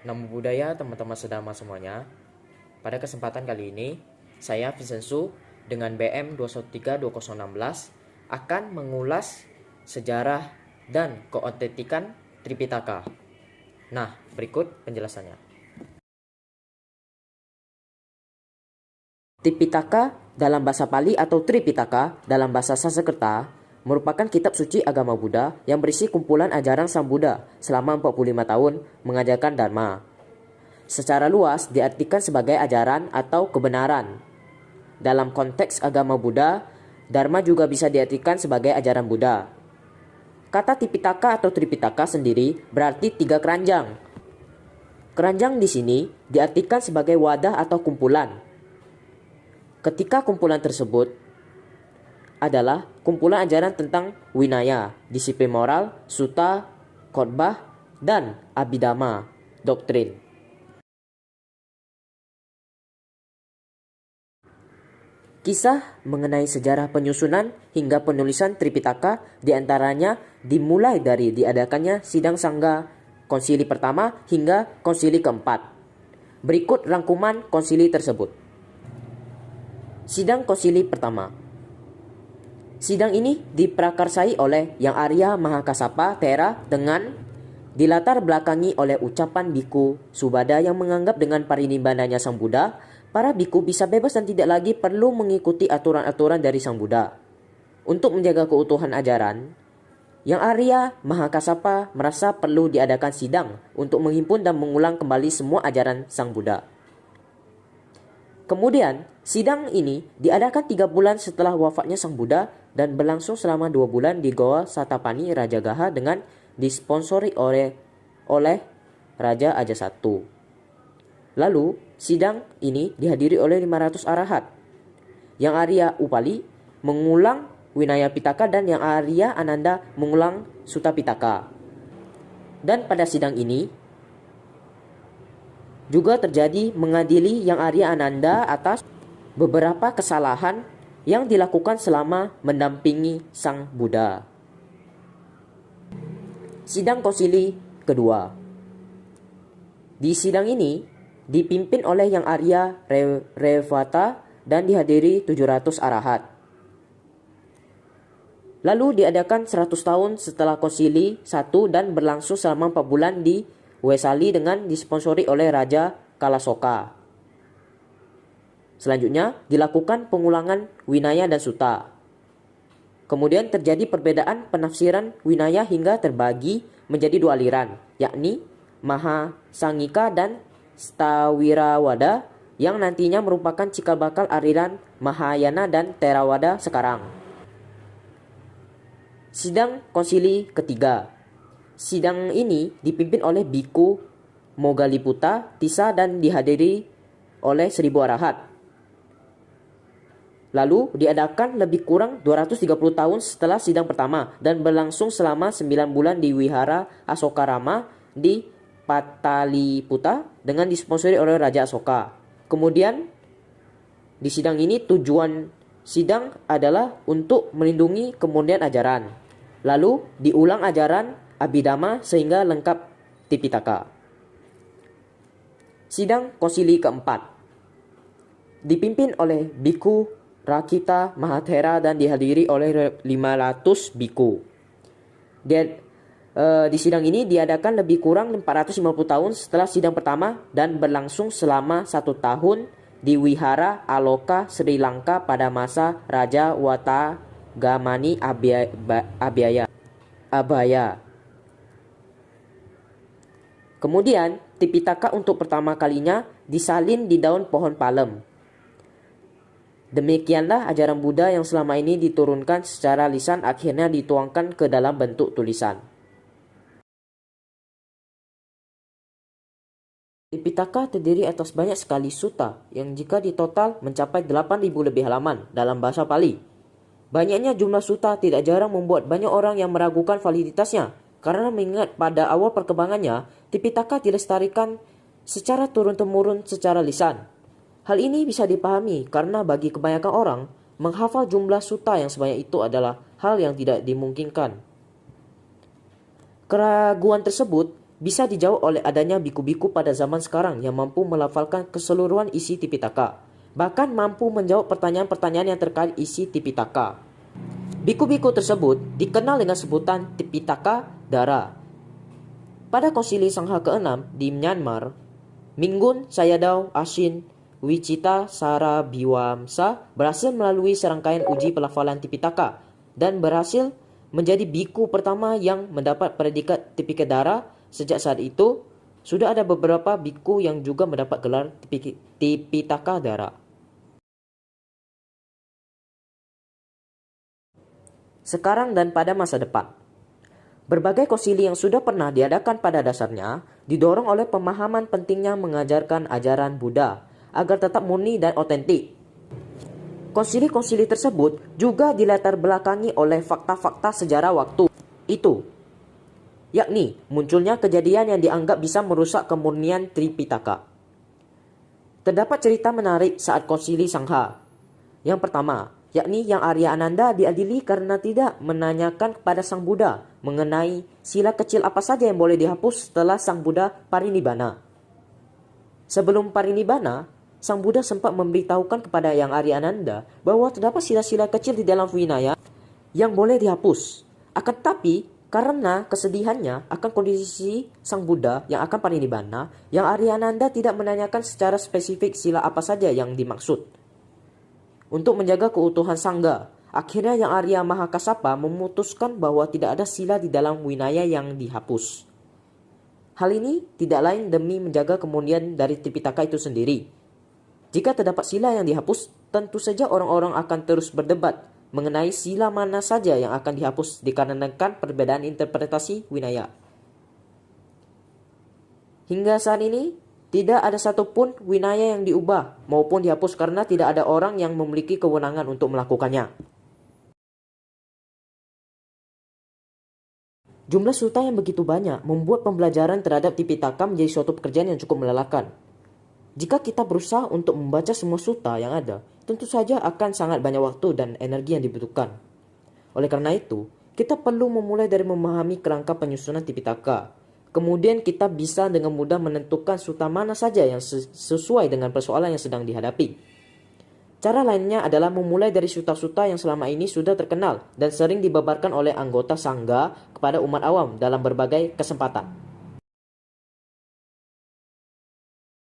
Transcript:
Namo Buddhaya teman-teman sedama semuanya. Pada kesempatan kali ini, saya Vincenzo dengan BM 213-2016 akan mengulas sejarah dan keotentikan Tripitaka. Nah, berikut penjelasannya. Tripitaka dalam bahasa Pali atau Tripitaka dalam bahasa Sanskerta merupakan kitab suci agama Buddha yang berisi kumpulan ajaran Sang Buddha selama 45 tahun mengajarkan Dharma. Secara luas diartikan sebagai ajaran atau kebenaran. Dalam konteks agama Buddha, Dharma juga bisa diartikan sebagai ajaran Buddha. Kata Tipitaka atau Tripitaka sendiri berarti 3 keranjang. Keranjang di sini diartikan sebagai wadah atau kumpulan. Ketika kumpulan tersebut adalah kumpulan ajaran tentang Winaya, disiplin moral, Sutta, khotbah, dan Abhidhamma, doktrin. Kisah mengenai sejarah penyusunan hingga penulisan Tripitaka diantaranya dimulai dari diadakannya sidang Sangga konsili pertama hingga konsili keempat. Berikut rangkuman konsili tersebut. Sidang konsili pertama. Sidang ini diprakarsai oleh Yang Arya Mahakassapa Thera dengan dilatar belakangi oleh ucapan biku Subada yang menganggap dengan parinibbananya Sang Buddha, para biku bisa bebas dan tidak lagi perlu mengikuti aturan-aturan dari Sang Buddha. Untuk menjaga keutuhan ajaran, Yang Arya Mahakassapa merasa perlu diadakan sidang untuk menghimpun dan mengulang kembali semua ajaran Sang Buddha. Kemudian, sidang ini diadakan 3 bulan setelah wafatnya Sang Buddha dan berlangsung selama 2 bulan di Goa Satapani Rajagaha dengan disponsori oleh Raja Ajasattu. Lalu, sidang ini dihadiri oleh 500 arahat. Yang Arya Upali mengulang Winaya Pitaka dan Yang Arya Ananda mengulang Sutta Pitaka. Dan pada sidang ini juga terjadi mengadili Yang Arya Ananda atas beberapa kesalahan yang dilakukan selama mendampingi Sang Buddha. Sidang konsili kedua. Di sidang ini dipimpin oleh Yang Arya Revata dan dihadiri 700 arahat. Lalu diadakan 100 tahun setelah konsili 1 dan berlangsung selama 4 bulan di Wesali dengan disponsori oleh Raja Kalasoka. Selanjutnya dilakukan pengulangan Winaya dan Sutta. Kemudian terjadi perbedaan penafsiran Winaya hingga terbagi menjadi 2 aliran, yakni Mahasangika dan Stawirawada yang nantinya merupakan cikal bakal aliran Mahayana dan Theravada sekarang. Sidang konsili ketiga. Sidang ini dipimpin oleh Biku Moggalliputta Tissa dan dihadiri oleh 1000 arahat. Lalu diadakan lebih kurang 230 tahun setelah sidang pertama dan berlangsung selama 9 bulan di Wihara Asokarama di Pataliputta dengan disponsori oleh Raja Asoka. Kemudian di sidang ini tujuan sidang adalah untuk melindungi kemudian ajaran. Lalu diulang ajaran Abhidhamma sehingga lengkap Tipitaka. Sidang konsili keempat dipimpin oleh Biku Rakita Mahathera dan dihadiri oleh 500 biku. Di sidang ini diadakan lebih kurang 450 tahun setelah sidang pertama dan berlangsung selama 1 tahun di Wihara Aloka, Sri Lanka pada masa Raja Watagamani Abhaya. Kemudian, Tipitaka untuk pertama kalinya disalin di daun pohon palem. Demikianlah ajaran Buddha yang selama ini diturunkan secara lisan akhirnya dituangkan ke dalam bentuk tulisan. Tipitaka terdiri atas banyak sekali sutta yang jika ditotal mencapai 8.000 lebih halaman dalam bahasa Pali. Banyaknya jumlah sutta tidak jarang membuat banyak orang yang meragukan validitasnya. Karena mengingat pada awal perkembangannya, Tipitaka dilestarikan secara turun-temurun secara lisan. Hal ini bisa dipahami karena bagi kebanyakan orang, menghafal jumlah sutta yang sebanyak itu adalah hal yang tidak dimungkinkan. Keraguan tersebut bisa dijawab oleh adanya biku-biku pada zaman sekarang yang mampu melafalkan keseluruhan isi Tipitaka, bahkan mampu menjawab pertanyaan-pertanyaan yang terkait isi Tipitaka. Biku-biku tersebut dikenal dengan sebutan Tipitaka Dara. Pada Konsili Sangha ke-6 di Myanmar, Mingun Sayadaw Ashin Wichita Sarabiwamsa berhasil melalui serangkaian uji pelafalan Tipitaka dan berhasil menjadi biku pertama yang mendapat predikat Tipikadara. Sejak saat itu, sudah ada beberapa biku yang juga mendapat gelar Tipitaka-dara. Sekarang dan pada masa depan, berbagai konsili yang sudah pernah diadakan pada dasarnya didorong oleh pemahaman pentingnya mengajarkan ajaran Buddha agar tetap murni dan otentik. Konsili-konsili tersebut juga dilatar belakangi oleh fakta-fakta sejarah waktu itu, yakni munculnya kejadian yang dianggap bisa merusak kemurnian Tripitaka. Terdapat cerita menarik saat Konsili Sangha. Yang pertama, yakni yang Arya Ananda diadili karena tidak menanyakan kepada Sang Buddha mengenai sila kecil apa saja yang boleh dihapus setelah Sang Buddha parinibbana. Sebelum parinibbana, Sang Buddha sempat memberitahukan kepada yang Arya Ananda bahwa terdapat sila-sila kecil di dalam Vinaya yang boleh dihapus. Akan tetapi, karena kesedihannya akan kondisi Sang Buddha yang akan parinibbana, yang Arya Ananda tidak menanyakan secara spesifik sila apa saja yang dimaksud. Untuk menjaga keutuhan Sangha, akhirnya yang Arya Mahakasapa memutuskan bahwa tidak ada sila di dalam Vinaya yang dihapus. Hal ini tidak lain demi menjaga kemurnian dari Tipitaka itu sendiri. Jika terdapat sila yang dihapus, tentu saja orang-orang akan terus berdebat mengenai sila mana saja yang akan dihapus dikarenakan perbedaan interpretasi Vinaya. Hingga saat ini, tidak ada satupun Vinaya yang diubah maupun dihapus karena tidak ada orang yang memiliki kewenangan untuk melakukannya. Jumlah sutta yang begitu banyak membuat pembelajaran terhadap Tipitaka menjadi suatu pekerjaan yang cukup melelahkan. Jika kita berusaha untuk membaca semua sutta yang ada, tentu saja akan sangat banyak waktu dan energi yang dibutuhkan. Oleh karena itu, kita perlu memulai dari memahami kerangka penyusunan Tipitaka. Kemudian kita bisa dengan mudah menentukan sutta mana saja yang sesuai dengan persoalan yang sedang dihadapi. Cara lainnya adalah memulai dari sutta-sutta yang selama ini sudah terkenal dan sering dibabarkan oleh anggota Sangha kepada umat awam dalam berbagai kesempatan.